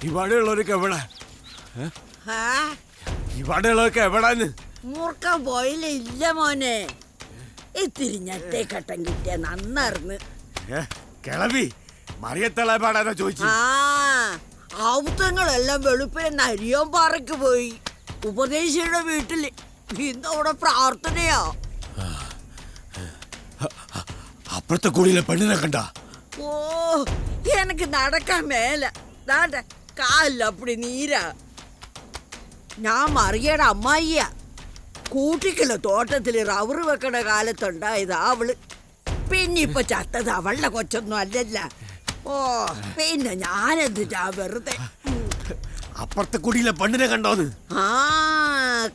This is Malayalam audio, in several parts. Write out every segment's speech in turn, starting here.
ഇവിടെയുള്ളവരൊക്കെ എവിടെ? ഇവിടെയുള്ളവരൊക്കെ എവിടാന്ന് മൂർക്കാൻ പോയില്ല മോനെ. ഇത്തിരി ഞെട്ടേ കട്ടം കിട്ടിയ നന്നാർന്ന്. കിളവി മറിയത്തള പാടാനാ ചോദിച്ചു. ആവുത്തങ്ങളെല്ലാം വെളുപ്പിനെ നരിയോൻ പാറയ്ക്ക് പോയി. ഉപദേശിയുടെ വീട്ടില് ഇന്നവിടെ പ്രാർത്ഥനയാ. അപ്പുറത്തെ കൂടിയിലെ പെണ്ണിനെ കണ്ട? ഓ, എനിക്ക് നടക്കാൻ മേല. കാലിൽ അപ്പടി നീരാ. ഞാൻ മറിയയുടെ അമ്മായിയാ. കൂട്ടിക്കുള്ള തോട്ടത്തില് റബ്ബർ വെക്കണ കാലത്തുണ്ടായത് അവള്. പിന്നെ ഇപ്പൊ ചത്തത് അവളുടെ കൊച്ചൊന്നും അല്ലല്ല. ഓ, പിന്നെ ഞാനെന്തിട്ടാ വെറുതെ. അപ്പുറത്തെ കുടിയിലെ പെണ്ണിനെ കണ്ടോന്ന്?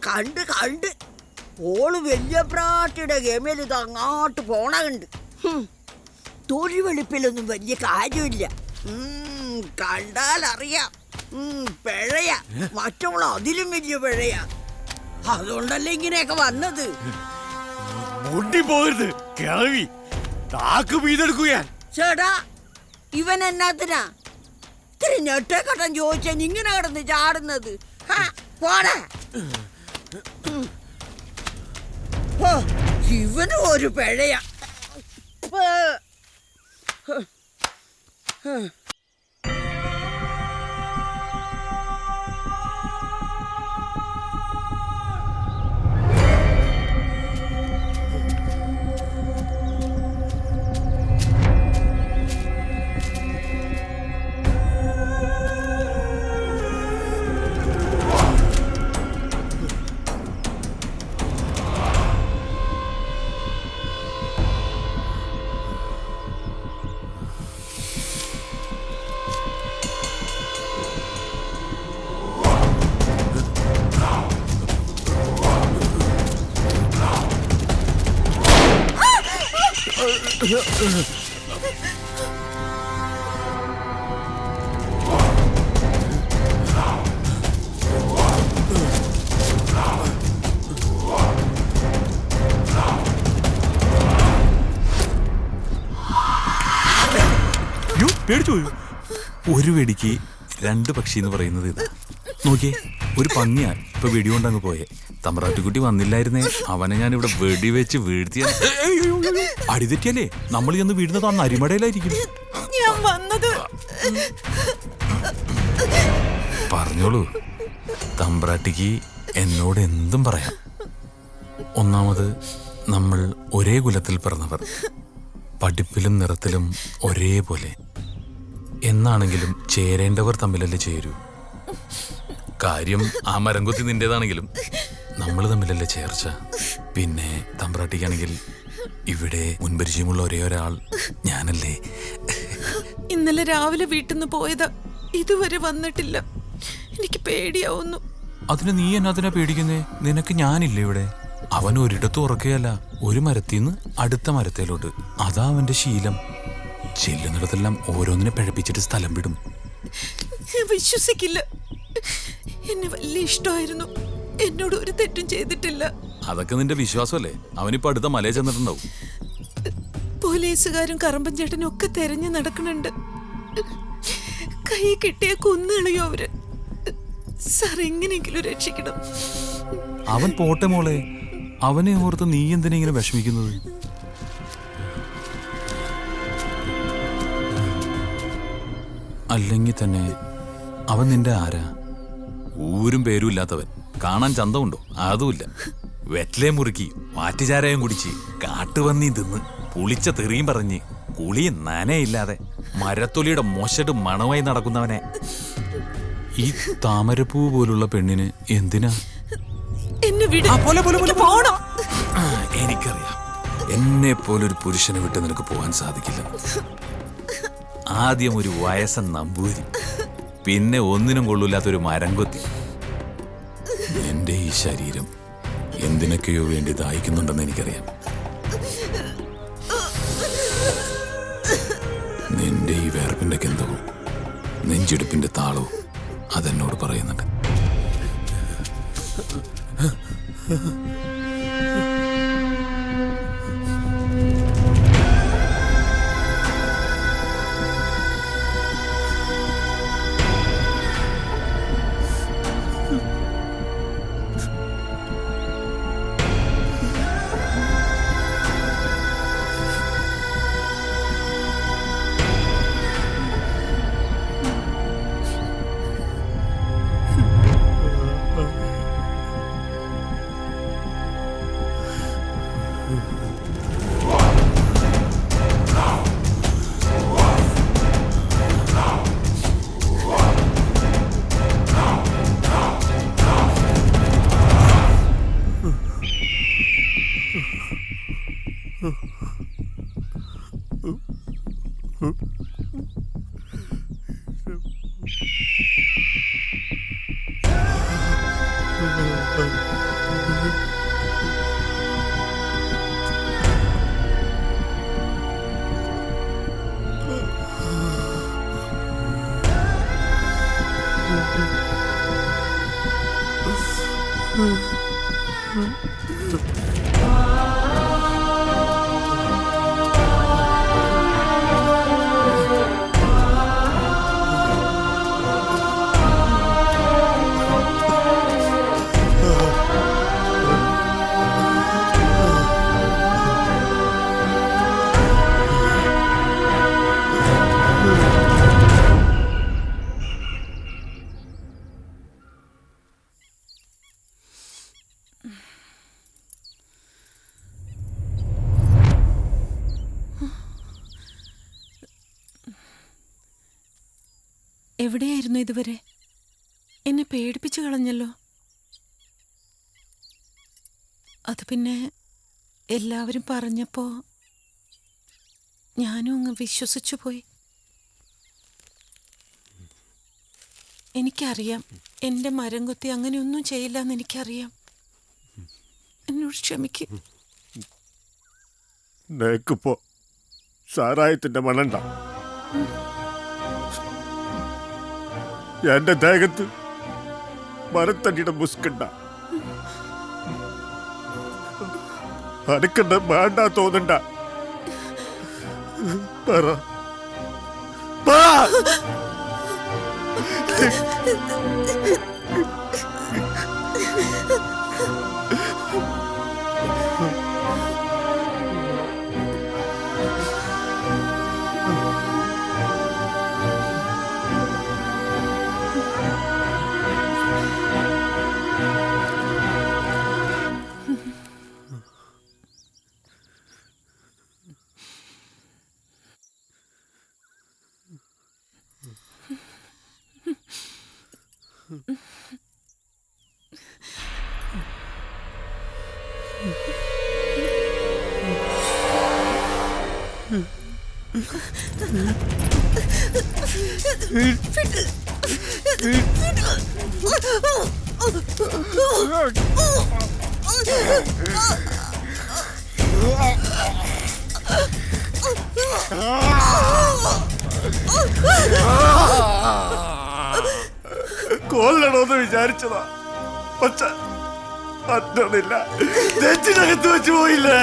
കണ്ട് ഓള് വലിയ പ്രാട്ടിയുടെ ഗമയിൽ ഇത് അങ്ങോട്ട് പോണ കണ്ട്. തൊഴി വെളുപ്പിലൊന്നും വലിയ കാര്യമില്ല. കണ്ടാലറിയാം പിഴയാ. മറ്റുള്ള അതിലും വലിയ പിഴയാ. അതുകൊണ്ടല്ലേ ഇങ്ങനെയൊക്കെ വന്നത്. മുണ്ടി പോകരുത് കിളവി, താക്ക് വീതെടുക്കുക. ചേട്ടാ, ഇവൻ എന്നാത്തിനാ ഇത്തിരി ഞെട്ടേക്കട്ടം ചോദിച്ചാൽ ഇങ്ങനെ കിടന്ന് ചാടുന്നത്? പോടാ. ഇവനും ഒരു പിഴയാ. പേടിച്ചു പോയി. ഒരു വെടിക്ക് രണ്ട് പക്ഷി എന്ന് പറയുന്നത് ഇതാ. നോക്കിയേ, ഒരു പന്നിയാ ഇപ്പൊ വെടികൊണ്ടങ്ങ് പോയേ. തമ്പ്രാട്ടിക്കുട്ടി വന്നില്ലായിരുന്നേ, അവനെ ഞാൻ ഇവിടെ വെടിവെച്ച് വീഴ്ത്തിയ. അടിതെറ്റിയല്ലേ നമ്മൾ ചെന്ന് വീഴുന്നത് ആ നരിമടയിലായിരിക്കും. പറഞ്ഞോളൂ, തമ്പ്രാട്ടിക്ക് എന്നോട് എന്തും പറയാം. ഒന്നാമത്, നമ്മൾ ഒരേ കുലത്തിൽ പിറന്നവർ, പഠിപ്പിലും നിറത്തിലും ഒരേപോലെ. എന്നാണെങ്കിലും ചേരേണ്ടവർ തമ്മിലല്ലേ ചേരൂ. കാര്യം ആ മരംകൊത്തി നിന്റേതാണെങ്കിലും നമ്മൾ തമ്മിലല്ലേ ചേർച്ച. പിന്നെ തമ്പ്രാട്ടിക്കാണെങ്കിൽ ഇവിടെ മുൻപരിചയമുള്ള ഒരേ ഒരാൾ ഞാനല്ലേ. ഇന്നലെ രാവിലെ വീട്ടിൽ നിന്ന് പോയതാ, ഇതുവരെ വന്നിട്ടില്ല. എനിക്ക് പേടിയാവുന്നു. അതിന് നീ എന്നാത്തിനാ പേടിക്കുന്നേ? നിനക്ക് ഞാനില്ലേ ഇവിടെ? അവൻ ഒരിടത്തും ഉറക്കുകയല്ല, ഒരു മരത്തിന്ന് അടുത്ത മരത്തേലോട്ട്. അതാ അവന്റെ ശീലം. ചെല്ലുന്നിടത്തെല്ലാം ഓരോന്നിനെ പിഴപ്പിച്ചിട്ട് സ്ഥലം വിടും. വിശ്വസിക്കില്ല. എന്നെ വലിയ ഇഷ്ടമായിരുന്നു. എന്നോട് ഒരു തെറ്റും ചെയ്തിട്ടില്ല. അതൊക്കെ നിന്റെ വിശ്വാസമല്ലേ? അവനിപ്പോ അടുത്ത മലയെ ചെന്നിട്ടുണ്ടാവും. പോലീസുകാരും കറമ്പൻ ചേട്ടനും ഒക്കെ തെരഞ്ഞു നടക്കണുണ്ട്. കൈ കിട്ടിയ കൊന്നുകളയോ അവര്. സാർ, എങ്ങനെയെങ്കിലും രക്ഷിക്കണം. അവൻ പോട്ടെ മോളെ, അവനെ ഓർത്ത് നീ എന്തിനാ ഇങ്ങനെ വിഷമിക്കുന്നത്? അല്ലെങ്കിൽ തന്നെ അവൻ നിന്റെ ആരാ? ഊരും പേരും ഇല്ലാത്തവൻ, കാണാൻ ചന്തമുണ്ടോ? അതുമില്ല. വെറ്റിലേ മുറുക്കി വാറ്റുചാരായം കുടിച്ച് കാട്ടുപന്നി തിന്ന് പുളിച്ച തെറിയും പറഞ്ഞ് കുളിയും നനയില്ലാതെ മരത്തൊലിയുടെ മൊശട് മണമായി നടക്കുന്നവനെ ഈ താമരപ്പൂ പോലുള്ള പെണ്ണിന് എന്തിനാ? എനിക്കറിയാം, എന്നെ പോലൊരു പുരുഷനെ വിട്ട് നിനക്ക് പോകാൻ സാധിക്കില്ല. ആദ്യം ഒരു വയസ്സൻ നമ്പൂരി, പിന്നെ ഒന്നിനും കൊള്ളൂല്ലാത്തൊരു മരംകൊത്തി. എന്റെ ഈ ശരീരം എന്തിനൊക്കെയോ വേണ്ടി ദാഹിക്കുന്നുണ്ടെന്ന് എനിക്കറിയാം. നിന്റെ ഈ വേർപ്പിന്റെ ഗന്ധവും നെഞ്ചെടുപ്പിന്റെ താളവും അതെന്നോട് പറയുന്നുണ്ട്. എവിടെയായിരുന്നു ഇതുവരെ? എന്നെ പേടിപ്പിച്ചു കളഞ്ഞല്ലോ. അത് പിന്നെ എല്ലാവരും പറഞ്ഞപ്പോ ഞാനും അങ്ങ് വിശ്വസിച്ചു പോയി. എനിക്കറിയാം എൻ്റെ മരം കൊത്തി അങ്ങനെയൊന്നും ചെയ്യില്ല എന്ന് എനിക്കറിയാം. എന്നോട് ക്ഷമിക്കും. നിനക്കിപ്പോ സാരായത്തിന്റെ മണണ്ട. എന്റെ ദേഹത്ത് മരത്തടിയുടെ മുസ്കണ്ട. അനക്കണ്ട വേണ്ട തോന്നണ്ട. പറ. കൊല്ലണമെന്ന് വിചാരിച്ചതാ. പക്ഷെ പറ്റണില്ല. നെഞ്ചിനകത്ത് വെച്ച് പോയില്ലേ.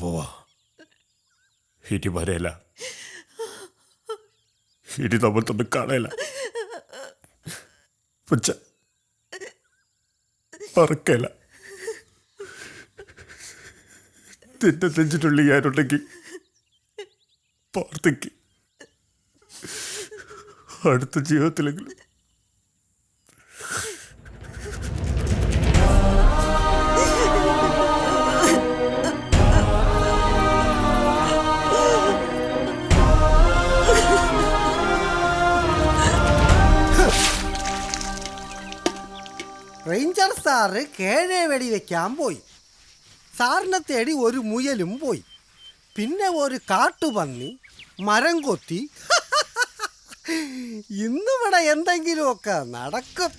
പോവാ. ഇനി വരയില്ല. ഇനി നമ്മൾ തമ്മിൽ കാണയില്ല. പക്ഷെ പറക്കല്ല. നിന്റെ നെഞ്ചിനുള്ളിൽ ഞാനുണ്ടെങ്കിൽ പുറത്തേക്ക് അടുത്ത ജീവിതത്തിലെങ്കിലും. റേഞ്ചർ സാറ് കേഴെ വെടിവെക്കാൻ പോയി. സാറിനെ തേടി ഒരു മുയലും പോയി. പിന്നെ ഒരു കാട്ടുപന്നി, മരം കൊത്തി. ഇന്നിവിടെ എന്തെങ്കിലുമൊക്കെ നടക്കും.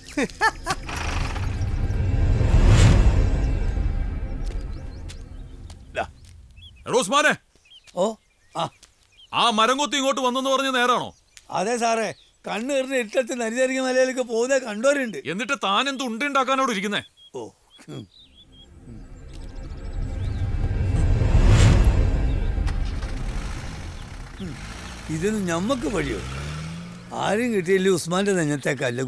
ഉസ്മാനെ, ഓ ആ മരം കൊത്തി ഇങ്ങോട്ട് വന്നെന്ന് പറഞ്ഞ നേരാണോ? അതെ സാറേ, കണ്ണ് കയറി ഇട്ടത്ത് നരിതരിക മലയിലേക്ക് പോകുന്ന കണ്ടവരുണ്ട്. എന്നിട്ട് താൻ എന്ത് ഉണ്ടുണ്ടാക്കാനോട് ഇരിക്കുന്നേ? ഓ ഇതൊന്നും ഞമ്മക്ക് വഴിയോ? ആരും കിട്ടിയില്ലേ ഉസ്മാന്റെ നെഞ്ഞത്തെ കല്ല്